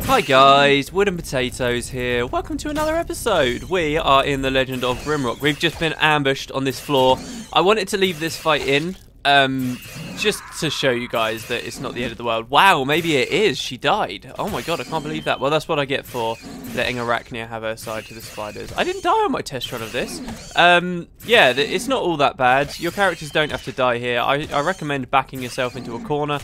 Hi guys, Wood and Potatoes here. Welcome to another episode. We are in the Legend of Grimrock. We've just been ambushed on this floor. I wanted to leave this fight in, just to show you guys that it's not the end of the world. Wow, maybe it is. She died. Oh my god, I can't believe that. Well, that's what I get for letting Arachnia have her side to the spiders. I didn't die on my test run of this. Yeah, it's not all that bad. Your characters don't have to die here. I recommend backing yourself into a corner,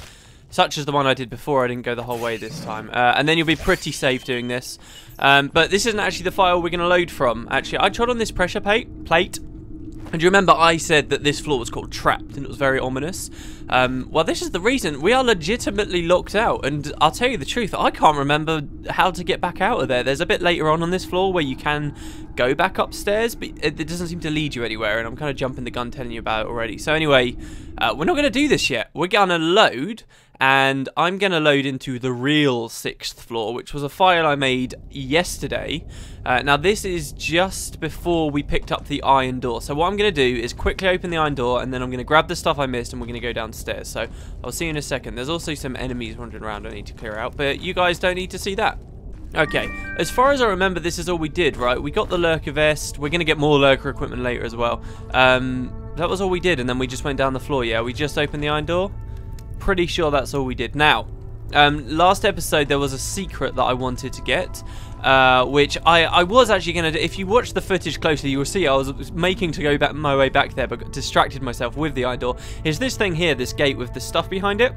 such as the one I did before. I didn't go the whole way this time. And then you'll be pretty safe doing this. But this isn't actually the file we're going to load from. Actually, I trod on this pressure plate. And do you remember I said that this floor was called Trapped and it was very ominous? Well, this is the reason. We are legitimately locked out. And I'll tell you the truth, I can't remember how to get back out of there. There's a bit later on this floor where you can go back upstairs, but it doesn't seem to lead you anywhere. And I'm kind of jumping the gun telling you about it already. So anyway, we're not going to do this yet. We're going to load. And I'm going to load into the real 6th floor, which was a file I made yesterday. Now, this is just before we picked up the iron door. So what I'm going to do is quickly open the iron door, and then I'm going to grab the stuff I missed, and we're going to go downstairs. So I'll see you in a second. There's also some enemies wandering around I need to clear out, but you guys don't need to see that. Okay, as far as I remember, this is all we did, right? We got the lurker vest. We're going to get more lurker equipment later as well. That was all we did, and then we just went down the floor, yeah? We just opened the iron door. Pretty sure that's all we did. Now, last episode there was a secret that I wanted to get, which I was actually going to do. If you watch the footage closely, you will see I was making to go back my way back there, but distracted myself with the iron door. Is this thing here, this gate with the stuff behind it?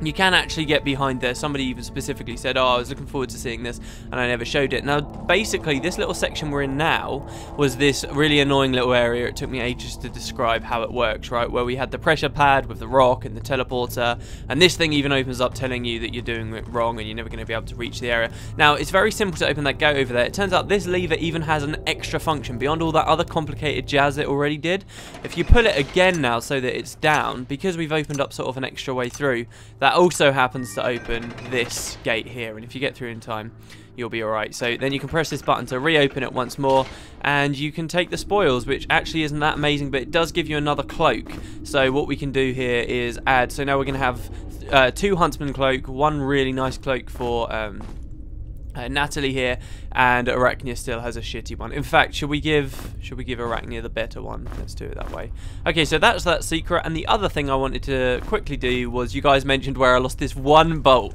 You can actually get behind there. Somebody even specifically said, oh, I was looking forward to seeing this, and I never showed it. Now, basically, this little section we're in now was this really annoying little area. It took me ages to describe how it works, right? Where we had the pressure pad with the rock and the teleporter, and this thing even opens up telling you that you're doing it wrong and you're never going to be able to reach the area. Now, it's very simple to open that gate over there. It turns out this lever even has an extra function beyond all that other complicated jazz it already did. If you pull it again now so that it's down, because we've opened up sort of an extra way through, that also happens to open this gate here, and if you get through in time you'll be alright. So then you can press this button to reopen it once more, and you can take the spoils, which actually isn't that amazing, but it does give you another cloak. So what we can do here is add, so now we're going to have 2 huntsman cloak, 1 really nice cloak for Natalie here, and Arachnia still has a shitty one. In fact, should we give Arachnia the better one? Let's do it that way. Okay, so that's that secret. And the other thing I wanted to quickly do was, you guys mentioned where I lost this 1 bolt.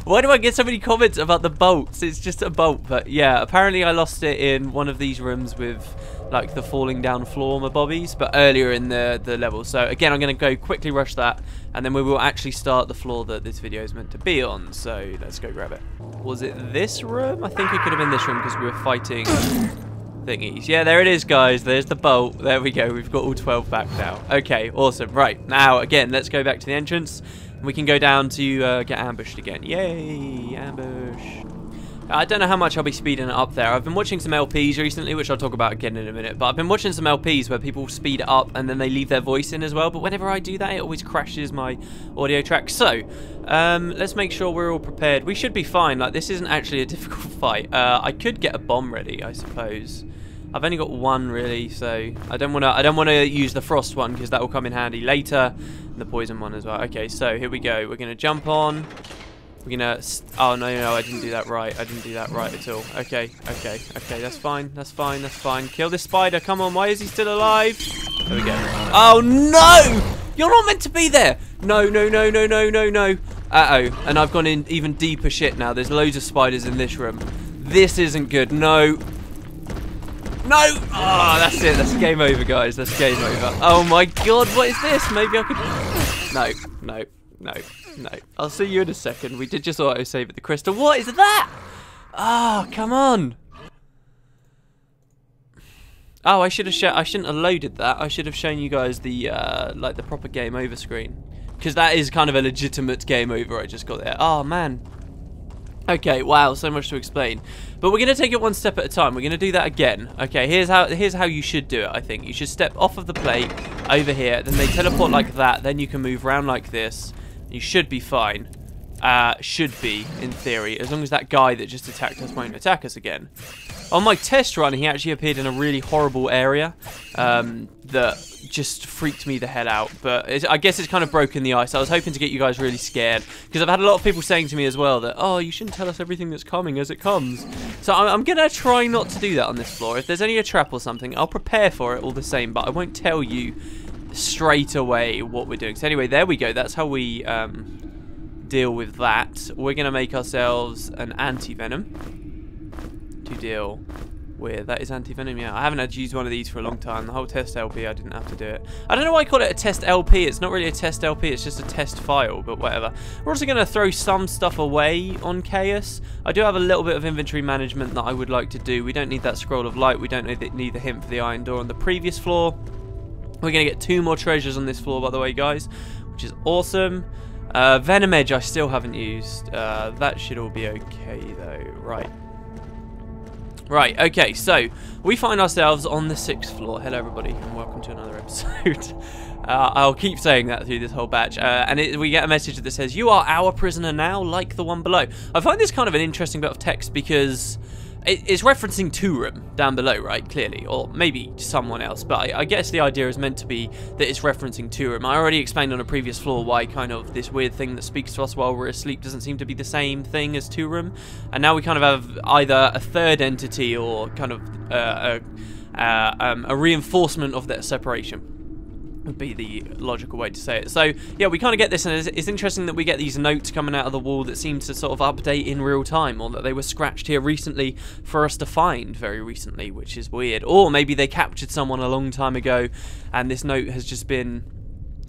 Why do I get so many comments about the bolts? It's just a bolt, but yeah, apparently I lost it in one of these rooms with like the falling down floor bobbies, but earlier in the level. So again, I'm going to go quickly rush that, and then we will actually start the floor that this video is meant to be on. So let's go grab it. Was it this room? I think it could have been this room because we were fighting thingies. Yeah, there it is, guys. There's the bolt. There we go. We've got all 12 back now. Okay, awesome. Right, now again, let's go back to the entrance. We can go down to get ambushed again. Yay, ambush. I don't know how much I'll be speeding it up there. I've been watching some LPs recently, which I'll talk about again in a minute. But I've been watching some LPs where people speed it up and then they leave their voice in as well. But whenever I do that, it always crashes my audio track. So, let's make sure we're all prepared. We should be fine. Like, this isn't actually a difficult fight. I could get a bomb ready, I suppose. I've only got 1 really, so I don't want to use the frost one because that will come in handy later. And the poison one as well. Okay, so here we go. We're gonna jump on. We're gonna... Oh, no, I didn't do that right. I didn't do that right at all. Okay, that's fine. That's fine. Kill this spider. Come on, why is he still alive? There we go. Oh, no! You're not meant to be there! No. Uh-oh. And I've gone in even deeper shit now. There's loads of spiders in this room. This isn't good. No! Oh, that's it. That's game over, guys. That's game over. Oh, my God. What is this? Maybe I could... No. I'll see you in a second. We did just auto-save at the crystal. What is that? Oh, come on. Oh, I shouldn't have loaded that. I should have shown you guys the like the proper game over screen, because that is kind of a legitimate game over I just got there. Oh man. Okay, wow, so much to explain. But we're going to take it one step at a time. We're going to do that again. Okay, here's how you should do it, I think. You should step off of the plate over here, then they teleport like that, then you can move around like this. You should be fine. should be, in theory, as long as that guy that just attacked us won't attack us again. On my test run, he actually appeared in a really horrible area that just freaked me the hell out. But I guess it's kind of broken the ice. I was hoping to get you guys really scared, because I've had a lot of people saying to me as well that, oh, you shouldn't tell us everything that's coming as it comes. So I'm going to try not to do that on this floor. If there's any a trap or something, I'll prepare for it all the same, but I won't tell you straight away what we're doing. So anyway, there we go. That's how we deal with that. We're going to make ourselves an anti-venom to deal with. That is anti-venom, yeah. I haven't had to use one of these for a long time. The whole test LP, I didn't have to do it. I don't know why I call it a test LP. It's not really a test LP, it's just a test file, but whatever. We're also going to throw some stuff away on Chaos. I do have a little bit of inventory management that I would like to do. We don't need that scroll of light. We don't need the hint for the iron door on the previous floor. We're going to get 2 more treasures on this floor, by the way, guys, which is awesome. Venom Edge I still haven't used. That should all be okay, though. Right, okay, so we find ourselves on the 6th floor. Hello, everybody, and welcome to another episode. I'll keep saying that through this whole batch. And we get a message that says, "You are our prisoner now, like the one below." I find this kind of an interesting bit of text because it's referencing Turum down below, right? Clearly, or maybe someone else, but I guess the idea is meant to be that it's referencing Turum. I already explained on a previous floor why kind of this weird thing that speaks to us while we're asleep doesn't seem to be the same thing as Turum, and now we kind of have either a third entity or kind of a reinforcement of that separation. Would be the logical way to say it. So yeah, we kind of get this, and it's interesting that we get these notes coming out of the wall that seem to sort of update in real time, or that they were scratched here recently for us to find very recently, which is weird. Or maybe they captured someone a long time ago and this note has just been,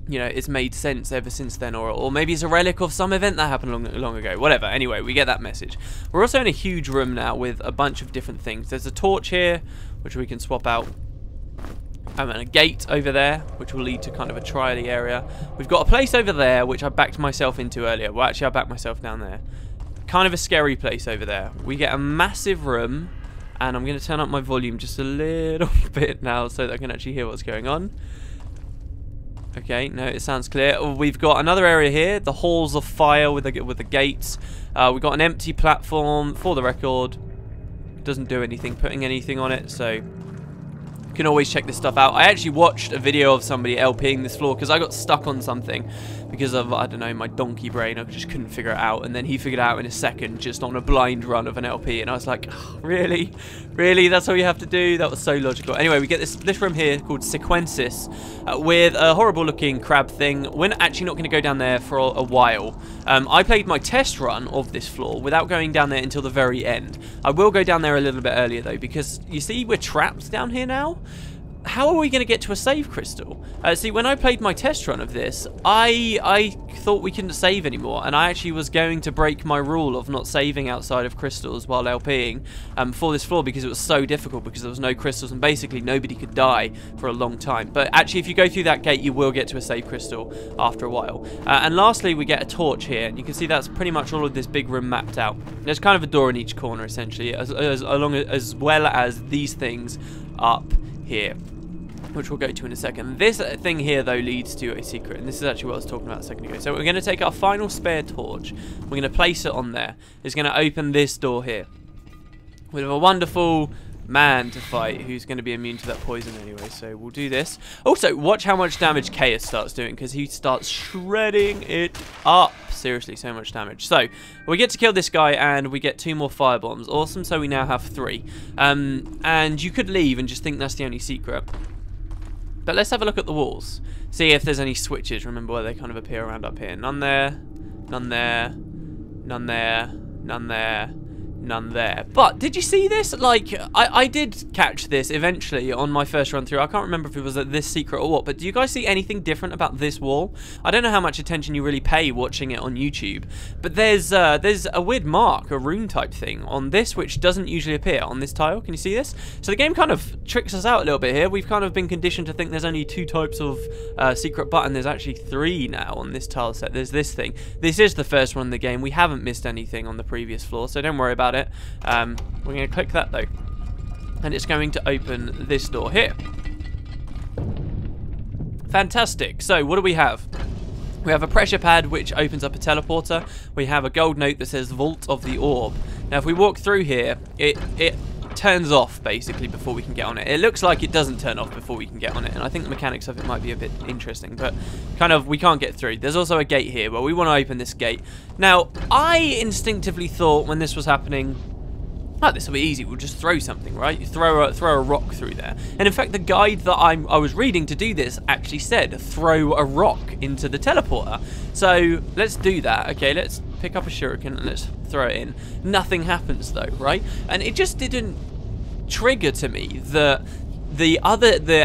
you know, it's made sense ever since then, or maybe it's a relic of some event that happened long ago. Whatever. Anyway, we get that message. We're also in a huge room now with a bunch of different things. There's a torch here which we can swap out. And a gate over there, which will lead to kind of a trial-y area. We've got a place over there, which I backed myself into earlier. Well, actually, I backed myself down there. Kind of a scary place over there. We get a massive room, and I'm going to turn up my volume just a little bit now so that I can actually hear what's going on. Okay, no, it sounds clear. We've got another area here, the halls of fire with the gates. We've got an empty platform, for the record. Doesn't do anything, putting anything on it, so you can always check this stuff out. I actually watched a video of somebody LPing this floor because I got stuck on something because of, I don't know, my donkey brain. I just couldn't figure it out, and then he figured it out in a second just on a blind run of an LP, and I was like, oh, really? Really? That's all you have to do? That was so logical. Anyway, we get this room here called Sequensis with a horrible looking crab thing. We're actually not going to go down there for a while. I played my test run of this floor without going down there until the very end. I will go down there a little bit earlier though, because you see we're trapped down here now. How are we going to get to a save crystal? See, when I played my test run of this, I thought we couldn't save anymore, and I actually was going to break my rule of not saving outside of crystals while LPing for this floor, because it was so difficult, because there was no crystals, and basically nobody could die for a long time. But actually, if you go through that gate, you will get to a save crystal after a while. And lastly, we get a torch here, and you can see that's pretty much all of this big room mapped out. There's kind of a door in each corner, essentially, as well as these things up here, which we'll go to in a second. This thing here, though, leads to a secret, and this is actually what I was talking about a second ago. So we're going to take our final spare torch, we're going to place it on there. It's going to open this door here. We have a wonderful man to fight who's going to be immune to that poison anyway, so we'll do this. Also, watch how much damage Chaos starts doing, because he starts shredding it up. Seriously, so much damage. So we get to kill this guy, and we get 2 more fire bombs. Awesome, so we now have 3. And you could leave and just think that's the only secret. But let's have a look at the walls. See if there's any switches. Remember where they kind of appear around up here. None there. None there. None there. None there. None there. But did you see this? Like, I did catch this eventually on my first run through. I can't remember if it was this secret or what, but do you guys see anything different about this wall? I don't know how much attention you really pay watching it on YouTube, but there's a weird mark, a rune type thing on this, which doesn't usually appear on this tile. Can you see this? So the game kind of tricks us out a little bit here. We've kind of been conditioned to think there's only 2 types of secret button. There's actually 3 now on this tile set. There's this thing. This is the first one in the game. We haven't missed anything on the previous floor, so don't worry about it. We're going to click that though, and it's going to open this door here. Fantastic. So what do we have? We have a pressure pad which opens up a teleporter. We have a gold note that says Vault of the Orb. Now if we walk through here, it turns off basically before we can get on it. It looks like it doesn't turn off before we can get on it, and I think the mechanics of it might be a bit interesting, but kind of we can't get through. There's also a gate here where we want to open this gate. Now I instinctively thought when this was happening, oh, this will be easy, we'll just throw something, right? You throw a rock through there. And in fact, the guide that I was reading to do this actually said, throw a rock into the teleporter. So, let's do that, okay? Let's pick up a shuriken and let's throw it in. Nothing happens though, right? And it just didn't trigger to me that the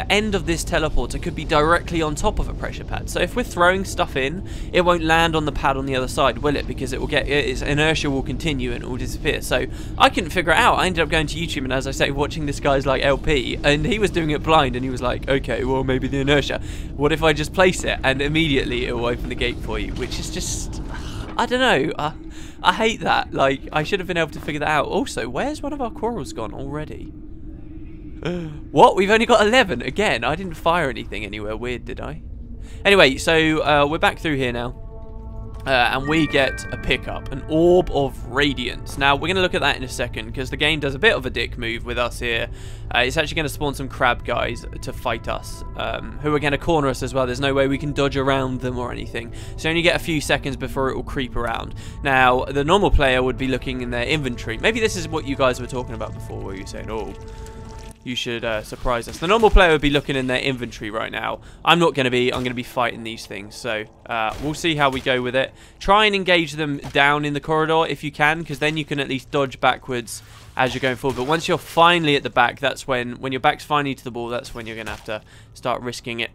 end of this teleporter could be directly on top of a pressure pad. So if we're throwing stuff in, it won't land on the pad on the other side, will it? Because it will get, its inertia will continue and it will disappear. So I couldn't figure it out. I ended up going to YouTube and, as I say, watching this guy's like LP, and he was doing it blind, and he was like, okay, well maybe the inertia. What if I just place it and immediately it will open the gate for you? Which is just, I don't know. I hate that. Like, I should have been able to figure that out. Also, where's one of our corals gone already? What? We've only got 11 again. I didn't fire anything anywhere weird, did I? Anyway, so we're back through here now. And we get a pickup, an Orb of Radiance. Now, we're going to look at that in a second, because the game does a bit of a dick move with us here. It's actually going to spawn some crab guys to fight us, who are going to corner us as well. There's no way we can dodge around them or anything. So you only get a few seconds before it will creep around. Now, the normal player would be looking in their inventory. Maybe this is what you guys were talking about before, where you're saying, oh, you should surprise us. The normal player would be looking in their inventory right now. I'm not going to be. I'm going to be fighting these things. So we'll see how we go with it. Try and engage them down in the corridor if you can, because then you can at least dodge backwards as you're going forward. But once you're finally at the back, that's when your back's finally to the ball, that's when you're going to have to start risking it.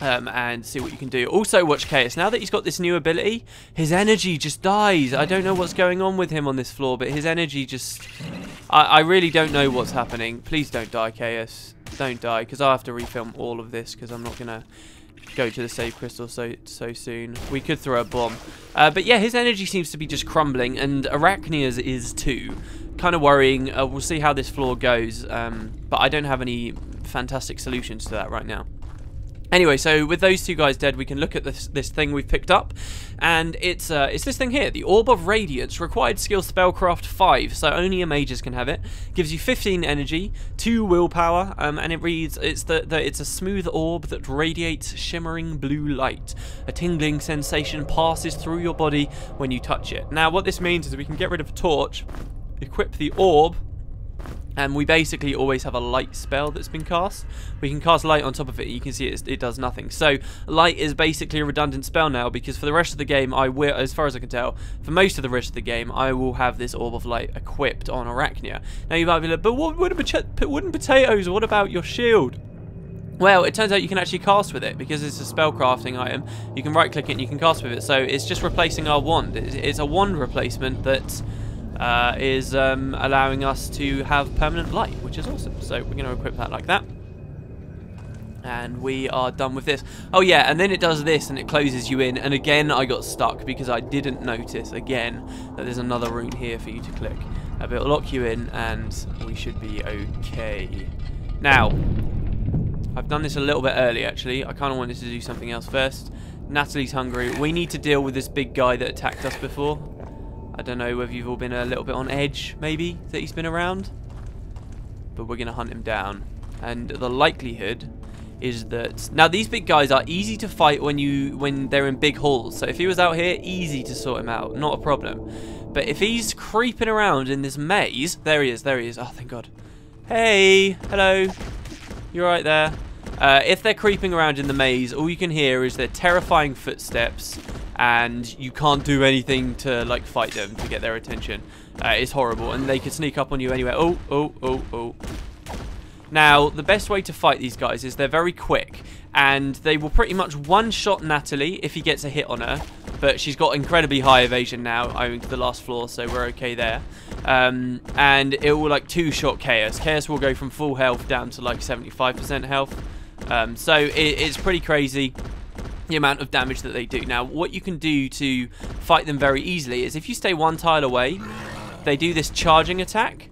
And see what you can do. Also watch Chaos. Now that he's got this new ability, his energy just dies. I don't know what's going on with him on this floor, but his energy just... I really don't know what's happening. Please don't die, Chaos. Don't die, because I'll have to refilm all of this, because I'm not going to go to the save crystal so soon. We could throw a bomb. But yeah, his energy seems to be just crumbling, and Arachnia's is too. Kind of worrying. We'll see how this floor goes, but I don't have any fantastic solutions to that right now. Anyway, so with those two guys dead, we can look at this thing we've picked up, and it's this thing here, the Orb of Radiance. Required skill spellcraft 5, so only a mages can have it. Gives you 15 energy, 2 willpower, and it reads, it's a smooth orb that radiates shimmering blue light. A tingling sensation passes through your body when you touch it. Now, what this means is we can get rid of a torch, equip the orb, and we basically always have a light spell that's been cast. We can cast light on top of it. You can see it does nothing. So light is basically a redundant spell now, because for the rest of the game, I will, as far as I can tell, for most of the rest of the game, I will have this Orb of Light equipped on Arachnia. Now you might be like, but what wooden potatoes? What about your shield? Well, it turns out you can actually cast with it, because it's a spell crafting item. You can right click it and you can cast with it. So it's just replacing our wand. It's a wand replacement that is allowing us to have permanent light, which is awesome. So we're going to equip that like that, and we are done with this. Oh yeah, and then it does this and it closes you in, and again I got stuck because I didn't notice again that there's another rune here for you to click. But it'll lock you in and we should be okay. Now, I've done this a little bit early actually. I kind of wanted to do something else first. Natalie's hungry. We need to deal with this big guy that attacked us before. I don't know whether you've all been a little bit on edge, maybe, that he's been around. But we're going to hunt him down. And the likelihood is that... Now, these big guys are easy to fight when they're in big halls. So if he was out here, easy to sort him out. Not a problem. But if he's creeping around in this maze... There he is, there he is. Oh, thank God. Hey, hello. You're right there. If they're creeping around in the maze, all you can hear is their terrifying footsteps, and you can't do anything to like fight them to get their attention. It's horrible, and they can sneak up on you anywhere. Oh. Now, the best way to fight these guys is they're very quick, and they will pretty much one-shot Natalie if he gets a hit on her, but she's got incredibly high evasion now owing to the last floor, so we're okay there. And it will like two-shot Chaos. Chaos will go from full health down to like 75% health. So it's pretty crazy the amount of damage that they do. Now, what you can do to fight them very easily is if you stay one tile away, they do this charging attack.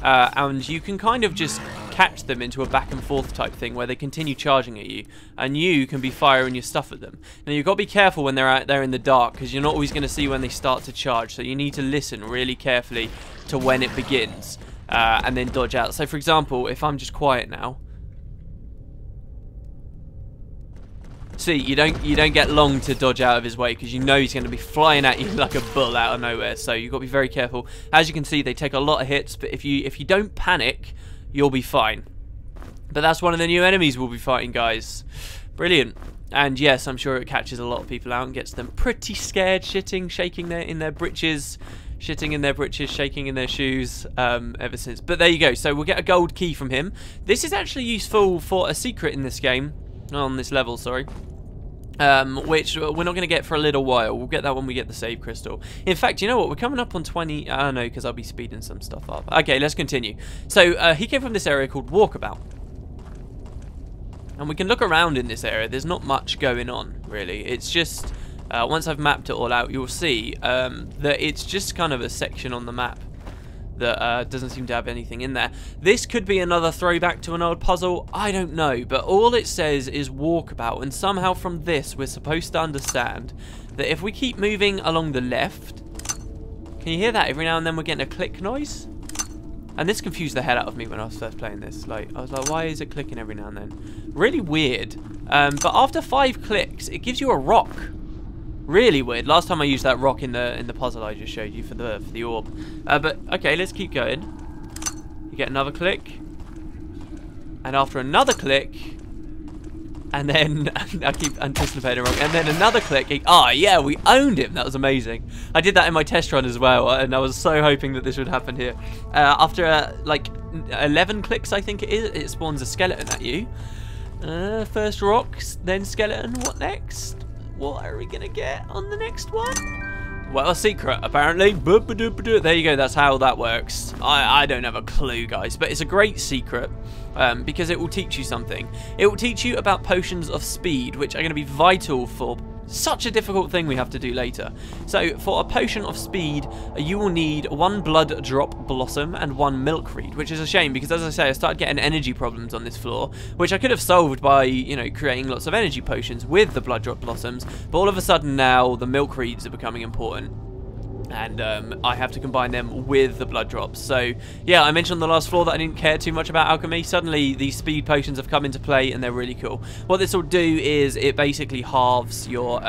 And you can kind of just catch them into a back and forth type thing where they continue charging at you, and you can be firing your stuff at them. Now you've got to be careful when they're out there in the dark, because you're not always going to see when they start to charge, so you need to listen really carefully to when it begins, and then dodge out. So for example, if I'm just quiet now, see, you don't get long to dodge out of his way, because you know he's going to be flying at you like a bull out of nowhere. So you've got to be very careful. As you can see, they take a lot of hits, but if you don't panic, you'll be fine. But that's one of the new enemies we'll be fighting, guys. Brilliant. And yes, I'm sure it catches a lot of people out and gets them pretty scared, shaking in their britches, shaking in their shoes, ever since. But there you go. So we'll get a gold key from him. This is actually useful for a secret in this game, on this level, sorry. Which we're not going to get for a little while. We'll get that when we get the save crystal. In fact, you know what? We're coming up on 20... no, because I'll be speeding some stuff up. Okay, let's continue. So, he came from this area called Walkabout. And we can look around in this area. There's not much going on, really. It's just... once I've mapped it all out, you'll see that it's just kind of a section on the map that doesn't seem to have anything in there. This could be another throwback to an old puzzle, I don't know, but all it says is walkabout, and somehow from this we're supposed to understand that if we keep moving along the left, can you hear that? Every now and then we're getting a click noise, and this confused the hell out of me when I was first playing this. Like, I was like, why is it clicking every now and then? Really weird. But after 5 clicks, it gives you a rock. Really weird. Last time I used that rock in the puzzle I just showed you for the orb. But okay, let's keep going. You get another click, and after another click, and then I keep anticipating wrong, and then another click. Oh yeah, we owned him. That was amazing. I did that in my test run as well, and I was so hoping that this would happen here. After like 11 clicks, I think it is, it spawns a skeleton at you. First rocks, then skeleton. What next? What are we going to get on the next one? Well, a secret, apparently. There you go, that's how that works. I don't have a clue, guys, but it's a great secret because it will teach you something. It will teach you about potions of speed, which are going to be vital for such a difficult thing we have to do later. So, for a potion of speed, you will need 1 blood drop blossom and 1 milk reed, which is a shame because, as I say, I started getting energy problems on this floor, which I could have solved by, you know, creating lots of energy potions with the blood drop blossoms, but all of a sudden now the milk reeds are becoming important. And I have to combine them with the blood drops. So, yeah, I mentioned on the last floor that I didn't care too much about alchemy. Suddenly, these speed potions have come into play, and they're really cool. What this will do is it basically halves your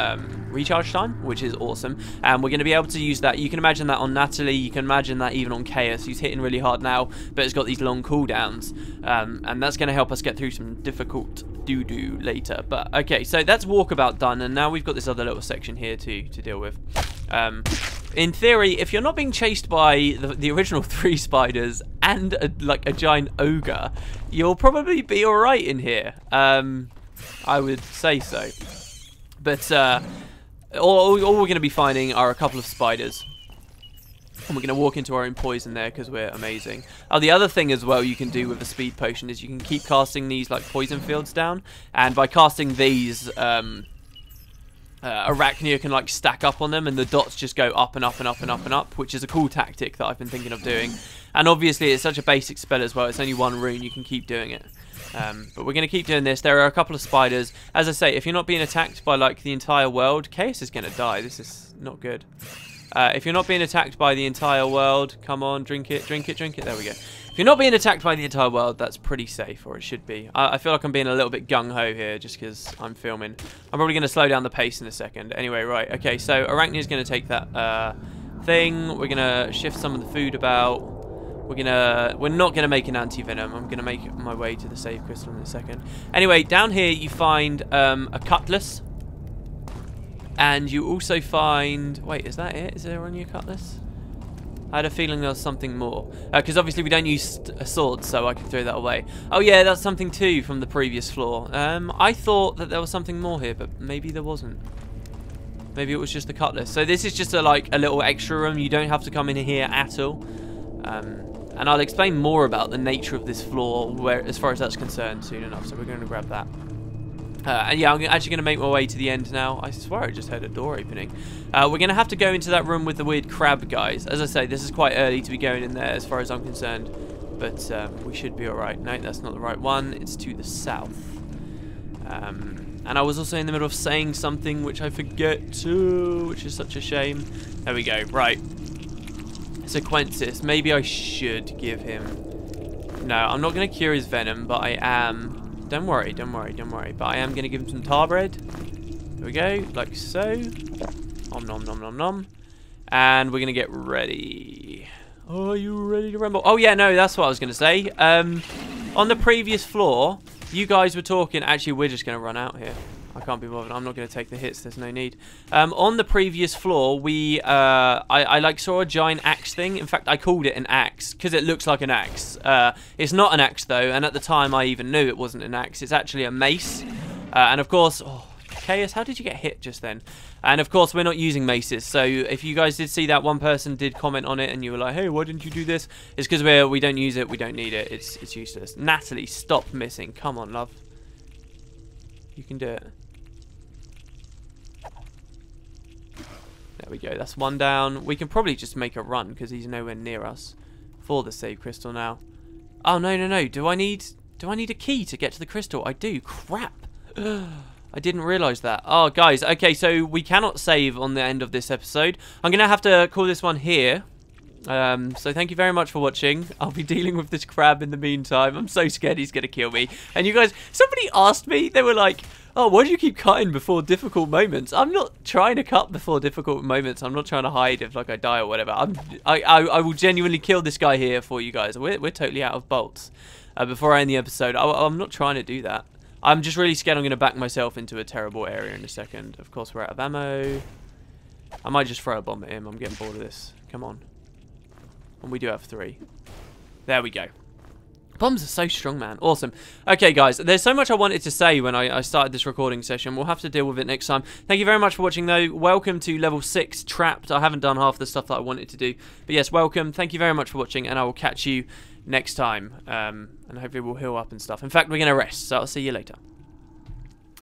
recharge time, which is awesome. And we're going to be able to use that. You can imagine that on Natalie. You can imagine that even on Chaos. He's hitting really hard now, but it's got these long cooldowns. And that's going to help us get through some difficult doo-doo later. But, okay, so that's Walkabout done, and now we've got this other little section here to deal with. In theory, if you're not being chased by the original 3 spiders and like a giant ogre, you'll probably be alright in here. I would say so. But all we're going to be finding are a couple of spiders. And we're going to walk into our own poison there because we're amazing. Oh, the other thing as well you can do with a speed potion is you can keep casting these like poison fields down. And by casting these... Arachnia can like stack up on them and the dots just go up and up and up and up and up, which is a cool tactic that I've been thinking of doing. And obviously it's such a basic spell as well, it's only 1 rune, you can keep doing it. But we're going to keep doing this. There are a couple of spiders. As I say, if you're not being attacked by like the entire world, Chaos is going to die. This is not good. If you're not being attacked by the entire world, come on, drink it, drink it, drink it. There we go. If you're not being attacked by the entire world, that's pretty safe, or it should be. I feel like I'm being a little bit gung-ho here just because I'm filming. I'm probably going to slow down the pace in a second. Anyway, right, okay, so Arachnia's going to take that thing. We're going to shift some of the food about. We're not going to make an anti-venom. I'm going to make my way to the save crystal in a second. Anyway, down here you find a cutlass. And you also find... Wait, is that it? Is there on your cutlass? I had a feeling there was something more. Because obviously we don't use a sword, so I can throw that away. Oh yeah, that's something too from the previous floor. I thought that there was something more here, but maybe there wasn't. Maybe it was just the cutlass. So this is just a little extra room. You don't have to come in here at all. And I'll explain more about the nature of this floor as far as that's concerned soon enough. So we're going to grab that. And yeah, I'm actually going to make my way to the end now. I swear I just heard a door opening. We're going to have to go into that room with the weird crab guys. As I say, this is quite early to be going in there as far as I'm concerned. But we should be alright. No, that's not the right one. It's to the south. And I was also in the middle of saying something which I forget to, which is such a shame. There we go. Right. Sequensis. Maybe I should give him... No, I'm not going to cure his venom, but I am... Don't worry. But I am going to give him some tar bread. There we go. Like so. Nom nom nom nom nom. And we're going to get ready. Are you ready to rumble? Oh, yeah, no, that's what I was going to say. On the previous floor, you guys were talking... Actually, we're just going to run out here. I can't be bothered. I'm not going to take the hits. There's no need. On the previous floor, we... I like saw a giant axe thing. In fact, I called it an axe because it looks like an axe. It's not an axe, though, and at the time, I even knew it wasn't an axe. It's actually a mace. And, of course... Oh, Chaos, how did you get hit just then? And of course, we're not using maces. So if you guys did see that, one person did comment on it, and you were like, "Hey, why didn't you do this?" It's because we don't use it. We don't need it. It's useless. Natalie, stop missing. Come on, love. You can do it. There we go. That's one down. We can probably just make a run because he's nowhere near us for the save crystal now. Oh no. Do I need a key to get to the crystal? I do. Crap. I didn't realise that. Oh, guys. Okay, so we cannot save on the end of this episode. I'm going to have to call this one here. So thank you very much for watching. I'll be dealing with this crab in the meantime. I'm so scared he's going to kill me. And you guys, somebody asked me, they were like, "Oh, why do you keep cutting before difficult moments?" I'm not trying to cut before difficult moments. I'm not trying to hide if like I die or whatever. I will genuinely kill this guy here for you guys. We're totally out of bolts. Before I end the episode, I'm not trying to do that. I'm just really scared I'm going to back myself into a terrible area in a second. Of course, we're out of ammo. I might just throw a bomb at him. I'm getting bored of this. Come on. And we do have 3. There we go. Bombs are so strong, man. Awesome. Okay, guys. There's so much I wanted to say when I started this recording session. We'll have to deal with it next time. Thank you very much for watching, though. Welcome to level 6, Trapped. I haven't done half the stuff that I wanted to do. But yes, welcome. Thank you very much for watching, and I will catch you next time. And hopefully we'll heal up and stuff. In fact, we're going to rest, so I'll see you later.